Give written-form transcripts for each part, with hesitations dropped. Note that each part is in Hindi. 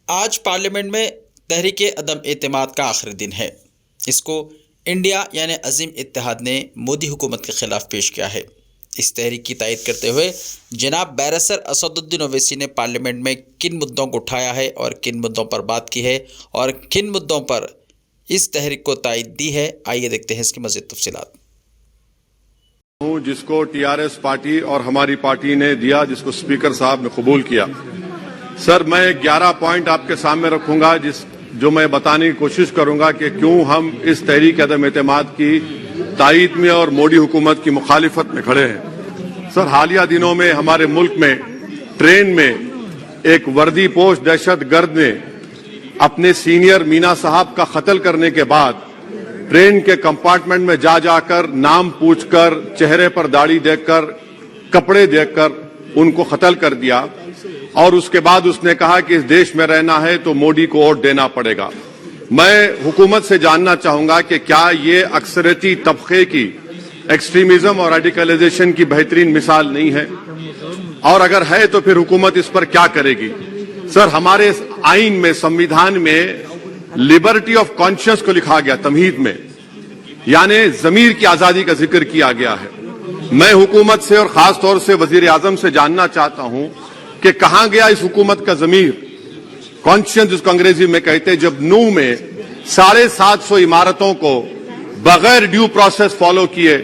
आज पार्लियामेंट में तहरीके अदम एतमाद का आखिरी दिन है। इसको इंडिया यानी अजीम इत्तेहाद ने मोदी हुकूमत के खिलाफ पेश किया है। इस तहरीक की तायद करते हुए जनाब बैरिस्टर असदुद्दीन ओवैसी ने पार्लियामेंट में किन मुद्दों को उठाया है और किन मुद्दों पर बात की है और किन मुद्दों पर इस तहरीक को तायद दी है, आइए देखते हैं इसकी मज़ीद तफसीलात। जिसको टीआरएस पार्टी और हमारी पार्टी ने दिया, जिसको स्पीकर साहब ने कबूल किया। सर, मैं 11 पॉइंट आपके सामने रखूंगा जो मैं बताने की कोशिश करूंगा कि क्यों हम इस तहरीक अदम एतमाद की तायद में और मोदी हुकूमत की मुखालिफत में खड़े हैं। सर, हालिया दिनों में हमारे मुल्क में ट्रेन में एक वर्दीपोश दहशतगर्द ने अपने सीनियर मीना साहब का कत्ल करने के बाद ट्रेन के कंपार्टमेंट में जाकर नाम पूछकर, चेहरे पर दाढ़ी देखकर, कपड़े देखकर उनको कत्ल कर दिया और उसके बाद उसने कहा कि इस देश में रहना है तो मोदी को वोट देना पड़ेगा। मैं हुकूमत से जानना चाहूंगा कि क्या ये अक्सरियती तबके की एक्सट्रीमिज्म और रेडिकलाइजेशन की बेहतरीन मिसाल नहीं है, और अगर है तो फिर हुकूमत इस पर क्या करेगी। सर, हमारे आइन में, संविधान में लिबर्टी ऑफ कॉन्शियस को लिखा गया, तमहीद में, यानी जमीर की आजादी का जिक्र किया गया है। मैं हुकूमत से और खास तौर से वजीर आजम से जानना चाहता हूं कि कहां गया इस हुकूमत का जमीर, कॉन्शियस जिसको अंग्रेजी में कहते हैं, जब नूह में 750 इमारतों को बगैर ड्यू प्रोसेस फॉलो किए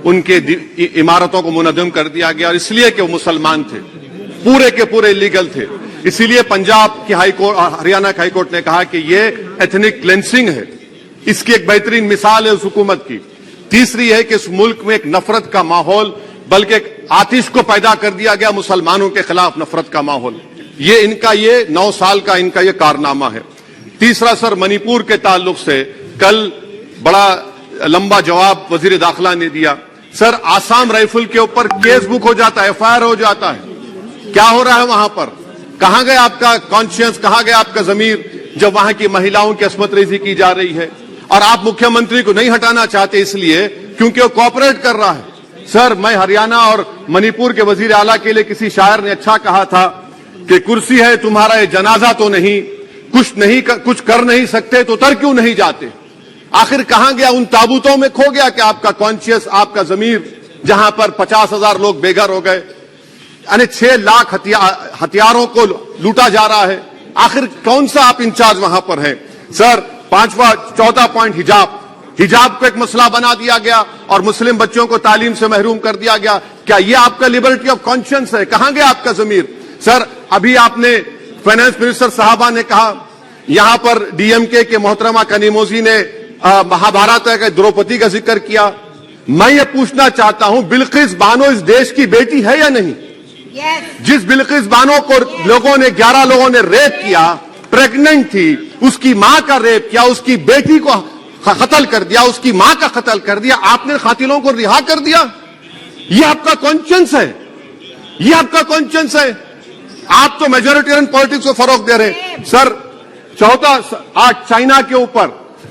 उनके इमारतों को मुनद्दम कर दिया गया, और इसलिए कि वो मुसलमान थे, पूरे के पूरे इलीगल थे। इसीलिए पंजाब की हाईकोर्ट और हरियाणा की हाईकोर्ट ने कहा कि ये एथनिक क्लेंसिंग है। इसकी एक बेहतरीन मिसाल है उस हुकूमत की। तीसरी है कि इस मुल्क में एक नफरत का माहौल, बल्कि आतिश को पैदा कर दिया गया, मुसलमानों के खिलाफ नफरत का माहौल। ये 9 साल का इनका ये कारनामा है। तीसरा सर, मणिपुर के ताल्लुक से कल बड़ा लंबा जवाब वजीर दाखिला ने दिया। सर, आसाम राइफल के ऊपर केस बुक हो जाता है, एफआईआर हो जाता है। क्या हो रहा है वहां पर? कहां गया आपका कॉन्शियस, कहां गया आपका जमीर, जब वहां की महिलाओं की अस्मत रेजी की जा रही है? और आप मुख्यमंत्री को नहीं हटाना चाहते इसलिए क्योंकि वो कोऑपरेट कर रहा है। सर, मैं हरियाणा और मणिपुर के वजीर आला के लिए किसी शायर ने अच्छा कहा था कि कुर्सी है तुम्हारा ये जनाजा तो नहीं, कुछ कर नहीं सकते तो उतर क्यों नहीं जाते। आखिर कहां गया? उन ताबूतों में खो गया कि आपका कॉन्शियस, आपका जमीर, जहां पर 50,000 लोग बेघर हो गए, यानी 6 लाख हथियारों को लूटा जा रहा है। आखिर कौन सा आप इंचार्ज वहां पर हैं? सर, 14 पॉइंट, हिजाब को एक मसला बना दिया गया और मुस्लिम बच्चों को तालीम से महरूम कर दिया गया। क्या ये आपका लिबर्टी ऑफ कॉन्शियस है? कहां गया आपका जमीर? सर, अभी आपने फाइनेंस मिनिस्टर साहबा ने कहा, यहां पर डीएमके के मोहतरमा कनीमोजी ने महाभारत के द्रौपदी का जिक्र किया। मैं ये पूछना चाहता हूं, बिल्किस बानो इस देश की बेटी है या नहीं? जिस बिल्किस बानो को 11 लोगों ने रेप किया, प्रेग्नेंट थी, उसकी मां का रेप किया, उसकी बेटी को कत्ल कर दिया, उसकी मां का कत्ल कर दिया, आपने कातिलों को रिहा कर दिया। ये आपका कॉन्शियस है? ये आपका कॉन्शियस है? आप तो मेजोरिटेरियन पॉलिटिक्स को फरोग दे रहे हैं। सर, आज चाइना के ऊपर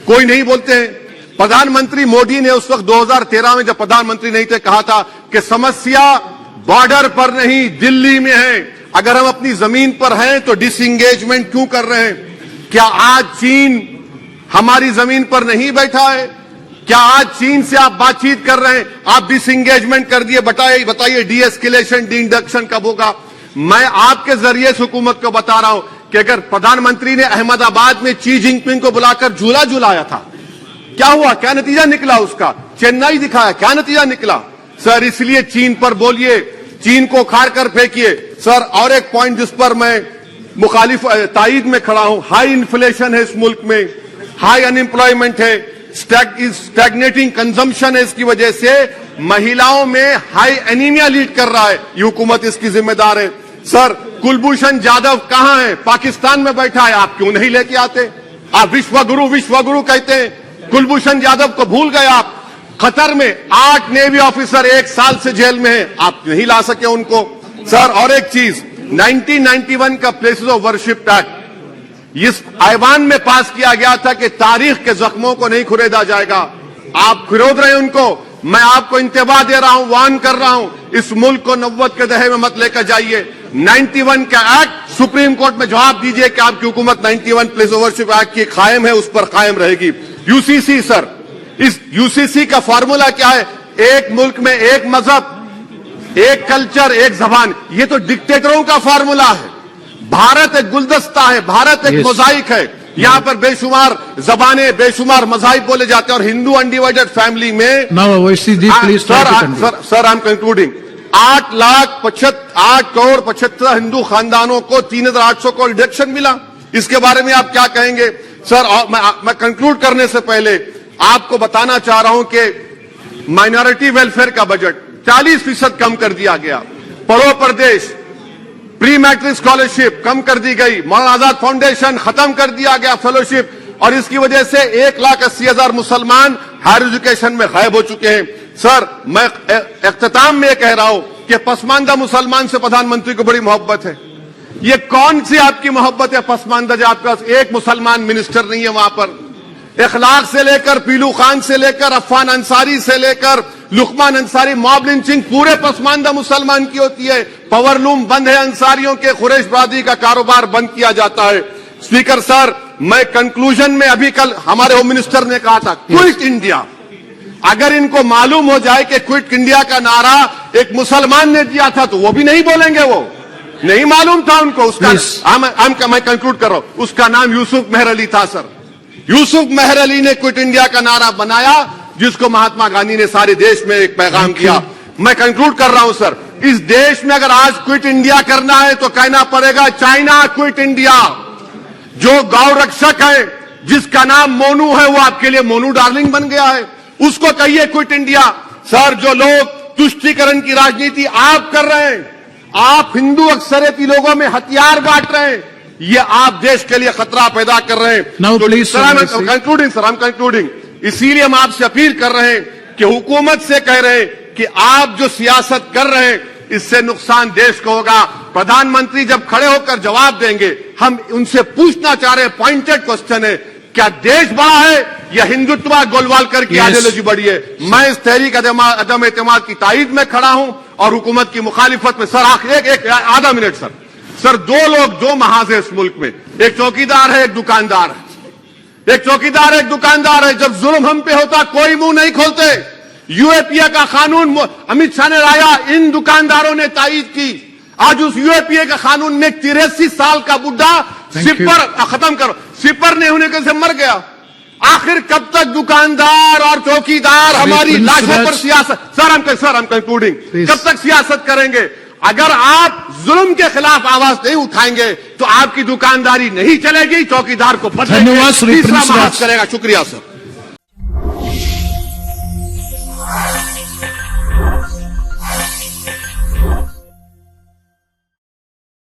कोई नहीं बोलते हैं। प्रधानमंत्री मोदी ने उस वक्त 2013 में, जब प्रधानमंत्री नहीं थे, कहा था कि समस्या बॉर्डर पर नहीं, दिल्ली में है। अगर हम अपनी जमीन पर हैं तो डिसएंगेजमेंट क्यों कर रहे हैं? क्या आज चीन हमारी जमीन पर नहीं बैठा है? क्या आज चीन से आप बातचीत कर रहे हैं? आप डिसएंगेजमेंट कर दिए। बताइए डीएस्केलेशन, डी-इंडक्शन कब होगा? मैं आपके जरिए से हुकूमत को बता रहा हूं कि अगर प्रधानमंत्री ने अहमदाबाद में शी जिनपिंग को बुलाकर झूला झुलाया था, क्या हुआ? क्या नतीजा निकला उसका? चेन्नई दिखाया, क्या नतीजा निकला? सर, इसलिए चीन पर बोलिए, चीन को उखाड़ कर फेंकिए। सर, और एक पॉइंट जिस पर मैं मुखालिफ तायद में खड़ा हूं, हाई इन्फ्लेशन है इस मुल्क में, हाई अनएम्प्लॉयमेंट है, स्टैग्नेटिंग कंजम्पशन है। इसकी वजह से महिलाओं में हाई एनीमिया लीड कर रहा है। ये हुकूमत इसकी जिम्मेदार है। सर, कुलभूषण जाधव कहां है? पाकिस्तान में बैठा है, आप क्यों नहीं लेके आते? आप विश्वगुरु कहते हैं, कुलभूषण जाधव को भूल गए आप। कतर में 8 नेवी ऑफिसर 1 साल से जेल में हैं, आप नहीं ला सके उनको। सर, और एक चीज, 1991 का प्लेसेस ऑफ वर्शिप एक्ट इस ऐवान में पास किया गया था कि तारीख के जख्मों को नहीं खुरेदा जाएगा। आप खुरोद रहे हैं उनको। मैं आपको इंतबाह दे रहा हूं, वार्न कर रहा हूं, इस मुल्क को नब्बत के दहे में मत लेकर जाइए। 91 का एक्ट सुप्रीम कोर्ट में जवाब दीजिए कि आपकी हुकूमत 91 प्लेस ओवरशिप एक्ट की कायम है, उस पर कायम रहेगी। यूसीसी सर, इस यूसीसी का फॉर्मूला क्या है? एक मुल्क में एक मजहब, एक कल्चर, एक जबान। ये तो डिक्टेटरों का फॉर्मूला है। भारत एक गुलदस्ता है, भारत एक मोजाइक है। यहाँ पर बेशुमार जबानें, बेशुमार मज़ाहिब बोले जाते हैं और हिंदू अनडिवाइडेड फैमिली में sir I am concluding 8 crore 75 Hindu खानदानों को 3,800 करोड़ डिडक्शन मिला। इसके बारे में आप क्या कहेंगे सर? मैं कंक्लूड करने से पहले आपको बताना चाह रहा हूं कि माइनॉरिटी वेलफेयर का बजट 40% कम कर दिया गया। पढ़ो प्रदेश, प्री मैट्रिक स्कॉलरशिप कम कर दी गई। मौलाना आजाद फाउंडेशन खत्म कर दिया गया फेलोशिप, और इसकी वजह से 1,80,000 मुसलमान हायर एजुकेशन में गायब हो चुके हैं। सर, मैं इख्तिताम में कह रहा हूं कि पसमानदा मुसलमान से प्रधानमंत्री को बड़ी मोहब्बत है। ये कौन सी आपकी मोहब्बत है पसमानदा, जो आपका एक मुसलमान मिनिस्टर नहीं है वहां पर? इखलाक से लेकर, पीलू खान से लेकर, अफान अंसारी से लेकर लुकमान अंसारी, मॉब लिंचिंग पूरे पसमानदा मुसलमान की होती है। पावरलूम बंद है अंसारियों के, कुरैश बरादरी का कारोबार बंद किया जाता है। स्पीकर सर, मैं कंक्लूजन में अभी कल हमारे होम मिनिस्टर ने कहा था क्विट इंडिया। अगर इनको मालूम हो जाए कि क्विट इंडिया का नारा एक मुसलमान ने दिया था तो वो भी नहीं बोलेंगे। वो नहीं मालूम था उनको। उसका मैं कंक्लूड कर रहा हूं, उसका नाम यूसुफ मेहर अली था सर। यूसुफ मेहर अली ने क्विट इंडिया का नारा बनाया, जिसको महात्मा गांधी ने सारे देश में एक पैगाम किया। मैं कंक्लूड कर रहा हूं सर, इस देश में अगर आज क्विट इंडिया करना है तो कहना पड़ेगा चाइना क्विट इंडिया। जो गौ रक्षक है, जिसका नाम मोनू है, वो आपके लिए मोनू डार्लिंग बन गया है, उसको कहिए क्विट इंडिया। सर, जो लोग तुष्टीकरण की राजनीति आप कर रहे हैं, आप हिंदू अक्सरियती लोगों में हथियार बांट रहे हैं, ये आप देश के लिए खतरा पैदा कर रहे हैं। Sir, I am concluding. इसीलिए हम आपसे अपील कर रहे हैं कि हुकूमत से कह रहे हैं कि आप जो सियासत कर रहे हैं, इससे नुकसान देश को होगा। प्रधानमंत्री जब खड़े होकर जवाब देंगे, हम उनसे पूछना चाह रहे हैं, पॉइंटेड क्वेश्चन है, क्या देश बड़ा है या हिंदुत्व गोलवालकर की आइडियोलॉजी बड़ी है? मैं इस तहरीक अदम एतमाद की तायीद में खड़ा हूं और हुकूमत की मुखालिफत में। सर, एक आधा मिनट सर, दो लोग, दो महाज है इस मुल्क में, एक चौकीदार है, एक दुकानदार है। एक चौकीदार, एक दुकानदार है। जब जुल्म हम पे होता कोई मुंह नहीं खोलते। यूएपीए का कानून अमित शाह ने लाया, इन दुकानदारों ने तायीद की। आज उस यूएपीए का कानून में 83 साल का बुढ़ा सिपर नहीं होने के से मर गया। आखिर कब तक दुकानदार और चौकीदार हमारी लाशों पर सियासत? सर, हम कंक्लूडिंग, कब तक सियासत करेंगे? अगर आप जुल्म के खिलाफ आवाज नहीं उठाएंगे तो आपकी दुकानदारी नहीं चलेगी, चौकीदार को बदलेंगे, तीसरा महाज करेगा। शुक्रिया सर।